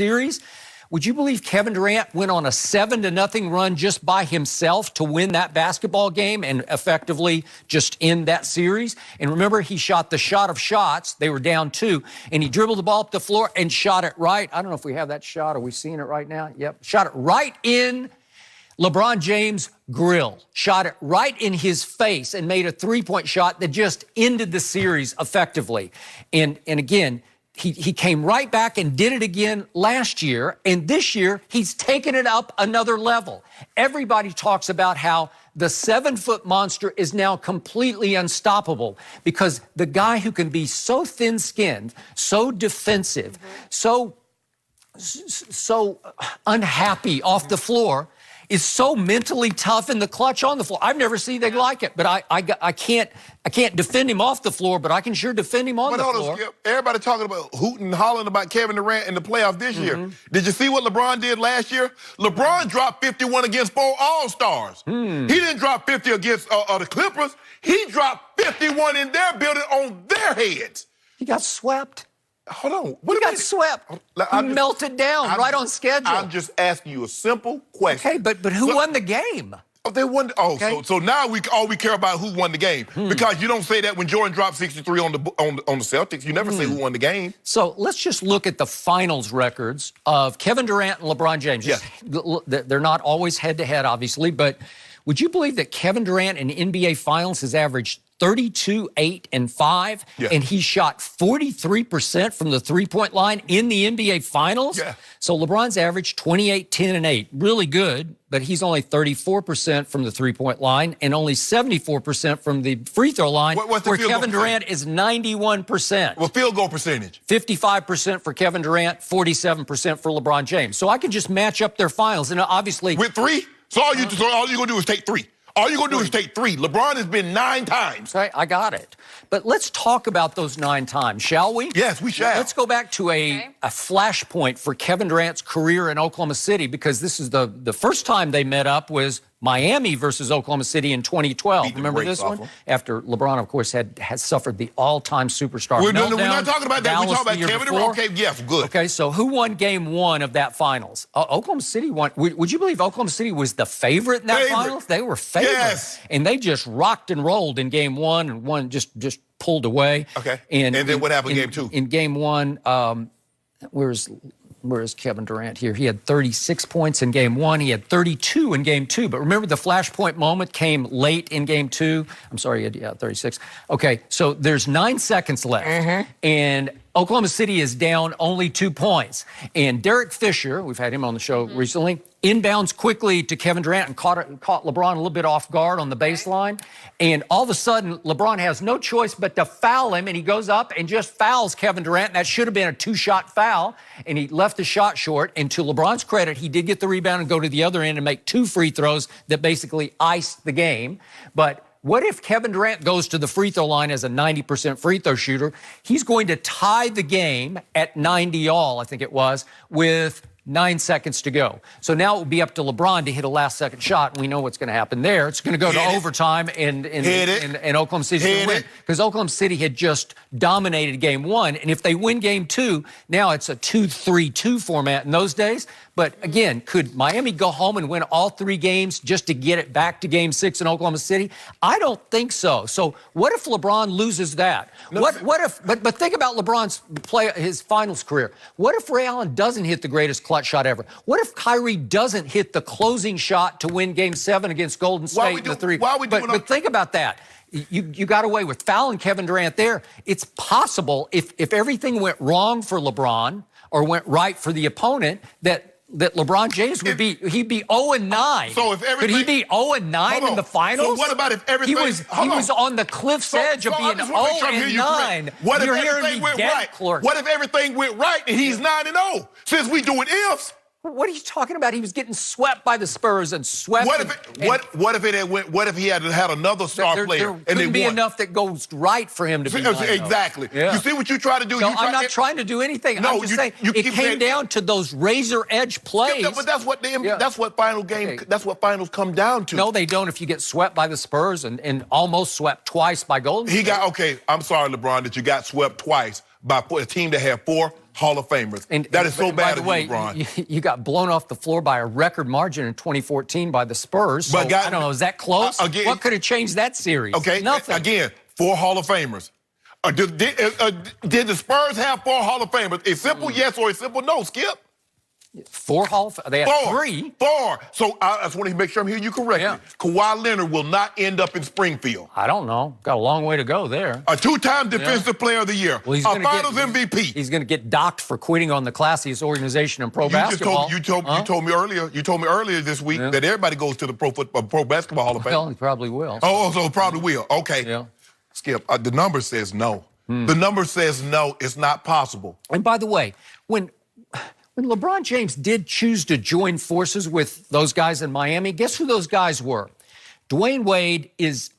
series. Would you believe Kevin Durant went on a 7-0 run just by himself to win that basketball game and effectively just end that series? And remember, he shot the shot of shots. They were down 2, and he dribbled the ball up the floor and shot it right. I don't know if we have that shot. Are we seeing it right now? Yep. Shot it right in LeBron James' grill. Shot it right in his face and made a three-point shot that just ended the series effectively. And again, He came right back and did it again last year, and this year he's taken it up another level. Everybody talks about how the 7-foot monster is now completely unstoppable because the guy who can be so thin-skinned, so defensive, so unhappy off the floor is so mentally tough in the clutch on the floor. I've never seen anything like it, but I can't defend him off the floor, but I can sure defend him on the floor. Skip, everybody talking about hooting and hollering about Kevin Durant in the playoffs this year. Did you see what LeBron did last year? LeBron dropped 51 against 4 All-Stars. He didn't drop 50 against the Clippers. He dropped 51 in their building on their heads. He got swept. Hold on. He got swept. He melted down right on schedule. I'm just asking you a simple question. Okay, but who won the game? Oh, they won. Oh, okay. So now all we care about who won the game because you don't say that when Jordan dropped 63 on the Celtics. You never say who won the game. So let's just look at the finals records of Kevin Durant and LeBron James. Yes. They're not always head-to-head, obviously, but would you believe that Kevin Durant in NBA Finals has averaged 32, 8, and 5, and he shot 43% from the three-point line in the NBA Finals? Yeah. So LeBron's averaged 28, 10, and 8. Really good, but he's only 34% from the three-point line and only 74% from the free throw line, where Kevin Durant is 91%. Well, field goal percentage? 55% for Kevin Durant, 47% for LeBron James. So I can just match up their finals, and obviously... With 3? So all you're going to do is take 3. All you're going to do is take 3. LeBron has been 9 times. Okay, I got it. But let's talk about those 9 times, shall we? Yes, we shall. Let's go back to a flashpoint for Kevin Durant's career in Oklahoma City, because this is the first time they met up was Miami versus Oklahoma City in 2012. Remember this one? After LeBron, of course, has suffered the all-time superstar meltdown. We're not talking about that. We're talking about Kevin Durant. Okay, yes, good. Okay, so who won game 1 of that finals? Oklahoma City won. Would you believe Oklahoma City was the favorite in that finals? They were favorites. Yes. And they just rocked and rolled in game 1, and one just pulled away. Okay. And then what happened in game 2? In game 1, where's Kevin Durant here? He had 36 points in game 1. He had 32 in game 2. But remember, the flashpoint moment came late in game 2. I'm sorry, he had 36. Okay, so there's 9 seconds left. And Oklahoma City is down only 2 points. And Derek Fisher, we've had him on the show recently, inbounds quickly to Kevin Durant and caught LeBron a little bit off guard on the baseline. And all of a sudden, LeBron has no choice but to foul him, and he goes up and just fouls Kevin Durant. That should have been a 2-shot foul, and he left the shot short. And to LeBron's credit, he did get the rebound and go to the other end and make 2 free throws that basically iced the game. But what if Kevin Durant goes to the free throw line as a 90% free throw shooter? He's going to tie the game at 90 all, I think it was, with 9 seconds to go. So now it will be up to LeBron to hit a last-second shot, and we know what's going to happen there. It's going to go to overtime, and Oklahoma City's going to win. Because Oklahoma City had just dominated game 1, and if they win game 2, now it's a 2-3-2 format in those days. But again, could Miami go home and win all 3 games just to get it back to game 6 in Oklahoma City? I don't think so. So what if LeBron loses that? What if, but think about LeBron's his finals career. What if Ray Allen doesn't hit the greatest clutch shot ever? What if Kyrie doesn't hit the closing shot to win game 7 against Golden State in the 3? But think about that. You got away with fouling Kevin Durant there. It's possible if everything went wrong for LeBron or went right for the opponent that LeBron James would he'd be 0-9. So if everything, could he be 0-9 in the finals? So what about if everything? He was on the cliff's edge of being 0-9. What if everything went right? What if everything went right and he's 9-0? Since we doing ifs. What are you talking about? He was getting swept by the Spurs and swept. What if he had another star player and they couldn't be enough that goes right for him to be 9-0. Exactly. Yeah. You see what you try to do? No, I'm not trying to do anything. No, I'm just saying it came down to those razor edge plays. Yeah, but that's what finals come down to. No, they don't. If you get swept by the Spurs and almost swept twice by Golden State. I'm sorry, LeBron, that you got swept twice by a team that had 4 Hall of Famers. And that is so bad by the of way, you, LeBron. You got blown off the floor by a record margin in 2014 by the Spurs. So, But guys, I don't know, is that close? Again, what could have changed that series? Okay, nothing. Again, 4 Hall of Famers. Did the Spurs have 4 Hall of Famers? A simple yes or a simple no, Skip? 4 Hall of Famers. They have 3. 4. So I just want to make sure I'm hearing you correctly. Yeah. Kawhi Leonard will not end up in Springfield. I don't know. Got a long way to go there. A 2-time Defensive Player of the Year. Well, a Finals MVP. He's going to get docked for quitting on the classiest organization in pro basketball. You told me earlier this week that everybody goes to the Pro Basketball Hall of Fame. Well, he probably will. Oh, so probably will. Okay. Yeah. Skip, the number says no. The number says no, it's not possible. And by the way, when LeBron James did choose to join forces with those guys in Miami, guess who those guys were? Dwayne Wade is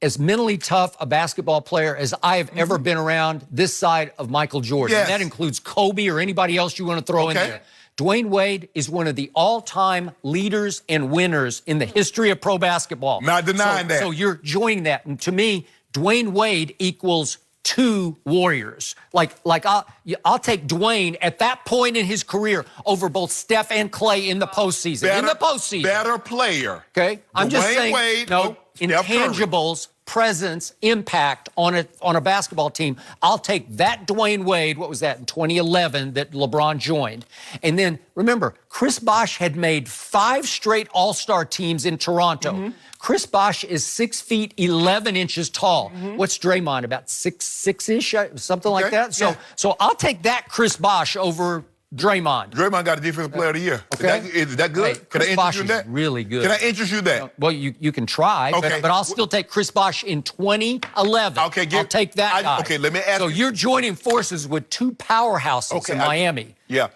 as mentally tough a basketball player as I have ever been around this side of Michael Jordan. Yes. And that includes Kobe or anybody else you want to throw in there. Dwayne Wade is one of the all-time leaders and winners in the history of pro basketball. Not denying that. So you're joining that. And to me, Dwayne Wade equals 2 Warriors. Like I'll take Dwayne at that point in his career over both Steph and Clay in the postseason. Better player. Okay? I'm just saying, Wade, no, intangibles, presence, impact on a basketball team. I'll take that Dwayne Wade, what was that, in 2011 that LeBron joined. And then, remember, Chris Bosh had made 5 straight All-Star teams in Toronto. Chris Bosh is 6 feet 11 inches tall. What's Draymond, about 6'ish", something like that? So I'll take that Chris Bosh over Draymond. Draymond got a Defensive Player of the Year. Okay. Is that good? Hey, Can I Chris interest Bosh you in is that? really good. Can I interest you in that? Well, you can try, Okay. but I'll still take Chris Bosh in 2011. Okay, I'll take that guy. Okay, let me ask So you. you're joining forces with 2 powerhouses in Miami. Yeah.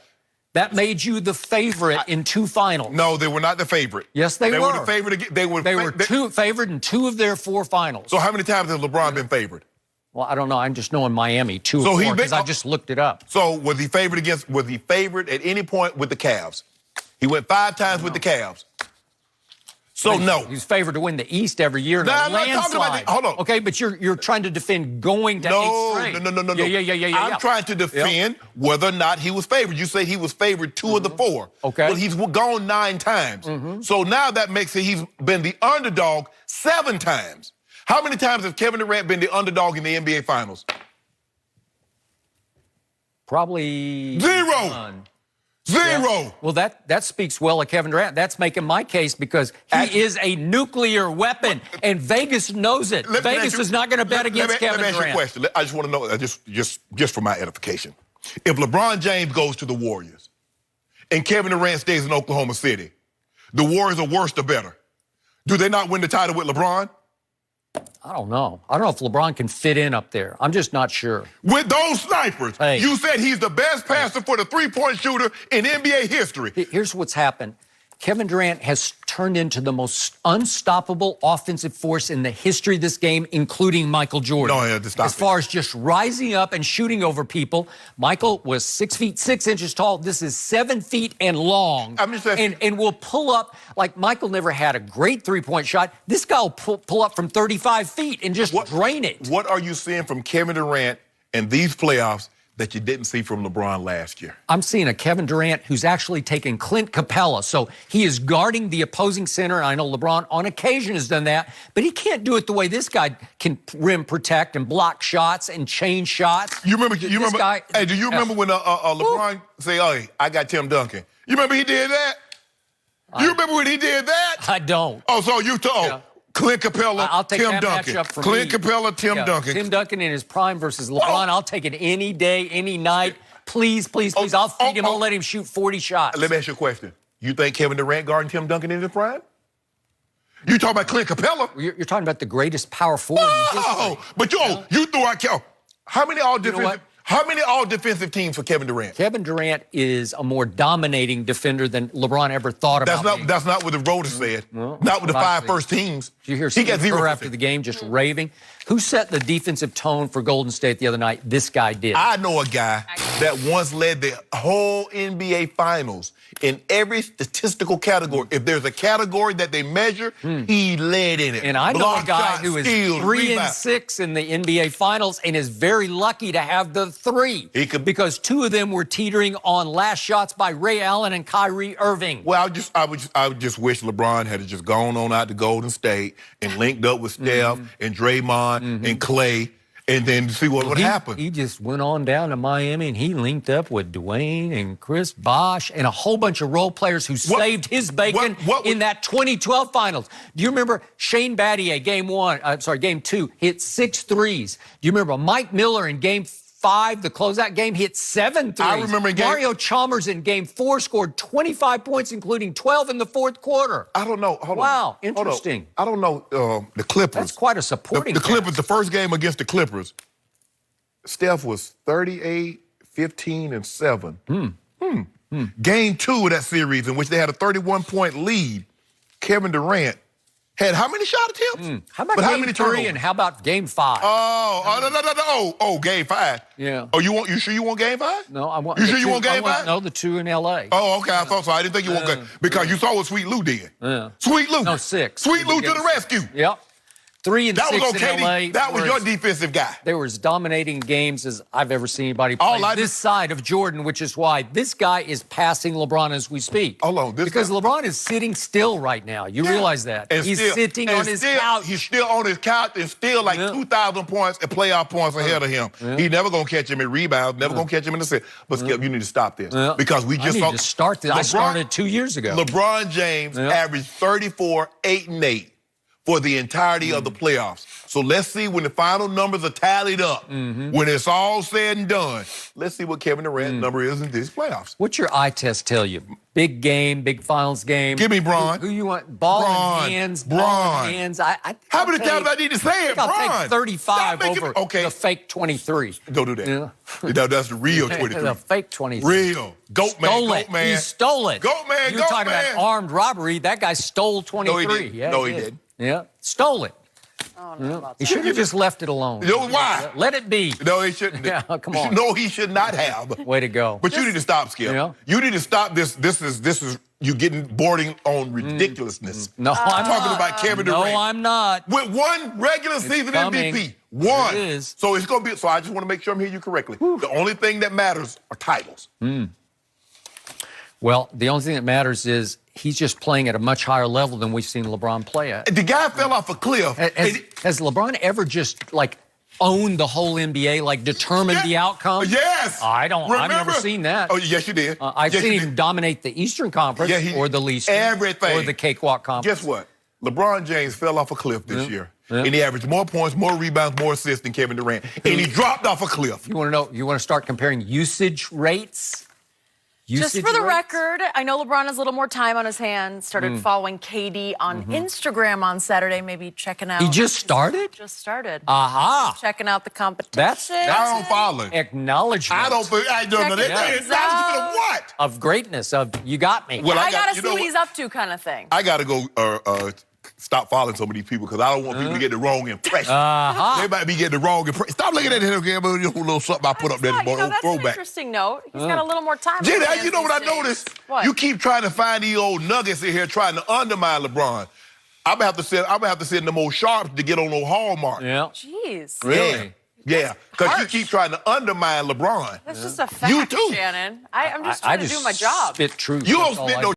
That made you the favorite in 2 finals. No, they were not the favorite. Yes, they were. They were the favorite. They were favored in 2 of their 4 finals. So how many times has LeBron been favored? Well, I don't know. I'm just knowing Miami 2 So or he 4 been- because I just looked it up. So was he favored at any point with the Cavs? He went 5 times with the Cavs. So no. He's favored to win the East every year in a I'm not talking about landslide. hold on. Okay, but you're trying to defend going to 8 straight. No. Yeah. I'm trying to defend whether or not he was favored. You say he was favored 2 of the 4. Okay. But he's gone 9 times. So now that makes it he's been the underdog 7 times. How many times has Kevin Durant been the underdog in the NBA Finals? Probably 0. none. 0. Yeah. Well, that speaks well of Kevin Durant. That's making my case because he is a nuclear weapon, and Vegas knows it. Vegas is not going to bet against Kevin Durant. Let me ask you a question. I just want to know, just for my edification. If LeBron James goes to the Warriors and Kevin Durant stays in Oklahoma City, the Warriors are worse or better? Do they not win the title with LeBron? I don't know. I don't know if LeBron can fit in up there. I'm just not sure. With those snipers, Hey. you said he's the best passer for the 3-point shooter in NBA history. Here's what's happened. Kevin Durant has turned into the most unstoppable offensive force in the history of this game, including Michael Jordan. No, yeah, stop as far as just rising up and shooting over people, Michael was 6 feet 6 inches tall. This is 7 feet and long. I'm just saying, and will pull up, like Michael never had a great 3-point shot. This guy will pull up from 35 feet and just drain it. What are you seeing from Kevin Durant in these playoffs that you didn't see from LeBron last year? I'm seeing a Kevin Durant who's actually taken Clint Capella. So he is guarding the opposing center. And I know LeBron on occasion has done that, but he can't do it the way this guy can rim protect and block shots and change shots. You remember? Hey, do you remember when LeBron say, "Hey, I got Tim Duncan"? You remember he did that? You remember when he did that? I don't. Oh, so you Clint Capella, I'll take Tim that Duncan. matchup for Clint me. Capella, Tim Duncan. Tim Duncan in his prime versus LeBron. I'll take it any day, any night. Please. I'll feed him. I'll let him shoot 40 shots. Let me ask you a question. You think Kevin Durant guarding Tim Duncan in his prime? You talking about Clint Capella? You're talking about the greatest power forward in history. But you threw out how many all defensive teams for Kevin Durant? Kevin Durant is a more dominating defender than LeBron ever thought about. That's not what the voters said. Not with the 5 first teams. Did you hear he got 0 after the game just raving? Who set the defensive tone for Golden State the other night? This guy did. I know a guy that once led the whole NBA Finals in every statistical category. If there's a category that they measure, he led in it. And I know Block a guy shots, who is steals, 3-6 in the NBA Finals and is very lucky to have the 3. Because 2 of them were teetering on last shots by Ray Allen and Kyrie Irving. Well, I would just wish LeBron had just gone on out to Golden State and linked up with Steph and Draymond and Clay, and then see what would happen. He just went on down to Miami and he linked up with Dwayne and Chris Bosh and a whole bunch of role players who saved his bacon in that 2012 Finals. Do you remember Shane Battier, game 2, hit 6 threes? Do you remember Mike Miller in game 5, the closeout game, hit 7 threes? I remember Mario Chalmers in game 4 scored 25 points, including 12 in the 4th quarter. I don't know. Wow, interesting. I don't know the Clippers. That's quite a supporting The Clippers, the first game against the Clippers, Steph was 38, 15, and 7. Game 2 of that series, in which they had a 31-point lead, Kevin Durant had how many shot attempts? How about game 3 and how about game 5? Oh, game 5. Yeah. Oh, you sure you want game 5? No, I want. You sure you want game 5? No, the 2 in L.A. Oh, okay. I thought so. I didn't think you want game because you saw what Sweet Lou did. Yeah. Sweet Lou. No, 6. Sweet Lou to the rescue. Yep. 3 and That 6 was okay. in L.A. That was your defensive guy. They were as dominating games as I've ever seen anybody play this side of Jordan, which is why this guy is passing LeBron as we speak. Hold on. Because LeBron is sitting still right now. You realize that. And He's sitting on his couch. He's still on his couch and still like 2,000 points and playoff points ahead of him. He's never going to catch him in rebounds, never going to catch him in the set. But, Skip, you need to stop this. Because we just I need to start this. I started 2 years ago. LeBron James averaged 34, 8, and 8 for the entirety of the playoffs. So let's see when the final numbers are tallied up, when it's all said and done, let's see what Kevin Durant's number is in these playoffs. What's your eye test tell you? Big game, big finals game. Give me Bron. Who you want? Ball in hands. Ball in hands. How many times I need to say it, Bron? I'll take 35 over the fake 23. Don't do that. No, that's the real 23. The fake 23. Real. Goat man, goat man. He stole it. Goat man, You're talking about armed robbery. That guy stole 23. No, he didn't. No, he didn't. Yeah, stole it. Oh, no, he should have just left it alone. You know why? Let it be. No, he shouldn't. Yeah, come on. No, he should not have. Way to go. But you need to stop, Skip. You need to stop this. This is you getting bordering on ridiculousness. No, I'm talking about Kevin Durant. No, I'm not. With one regular season MVP. One. It is. So it's going to be. So I just want to make sure I'm hearing you correctly. The only thing that matters are titles. Well, the only thing that matters is he's just playing at a much higher level than we've seen LeBron play at. The guy fell off a cliff. Has LeBron ever just, like, owned the whole NBA, like, determined the outcome? Yes. I've never seen that. Oh, yes, you did. I've seen him dominate the Eastern Conference or the least. Everything. Or the Cakewalk Conference. Guess what? LeBron James fell off a cliff this year. And he averaged more points, more rebounds, more assists than Kevin Durant. And he dropped off a cliff. You want to know, you want to start comparing usage rates? Just for the record, I know LeBron has a little more time on his hands. Started following KD on Instagram on Saturday, maybe checking out. He just started? Just started. Aha. Checking out the competition. That's I don't follow. Acknowledgement. I don't know. Acknowledgement of what? Of greatness, of you got me. Well, I got to see what he's up to kind of thing. I got to go stop following some of these people because I don't want people to get the wrong impression. They might be getting the wrong impression. Stop looking at him, a little something I put up there. That's an interesting note. He's got a little more time. Jenny, you know what I noticed? What? You keep trying to find these old nuggets in here trying to undermine LeBron. I'm gonna have to send them old sharps to get on those Hallmark. Yeah. Jeez. Really? Yeah, because you keep trying to undermine LeBron. That's just a fact, You too. Shannon. I'm just trying to do my job. Spit truth. You don't spit no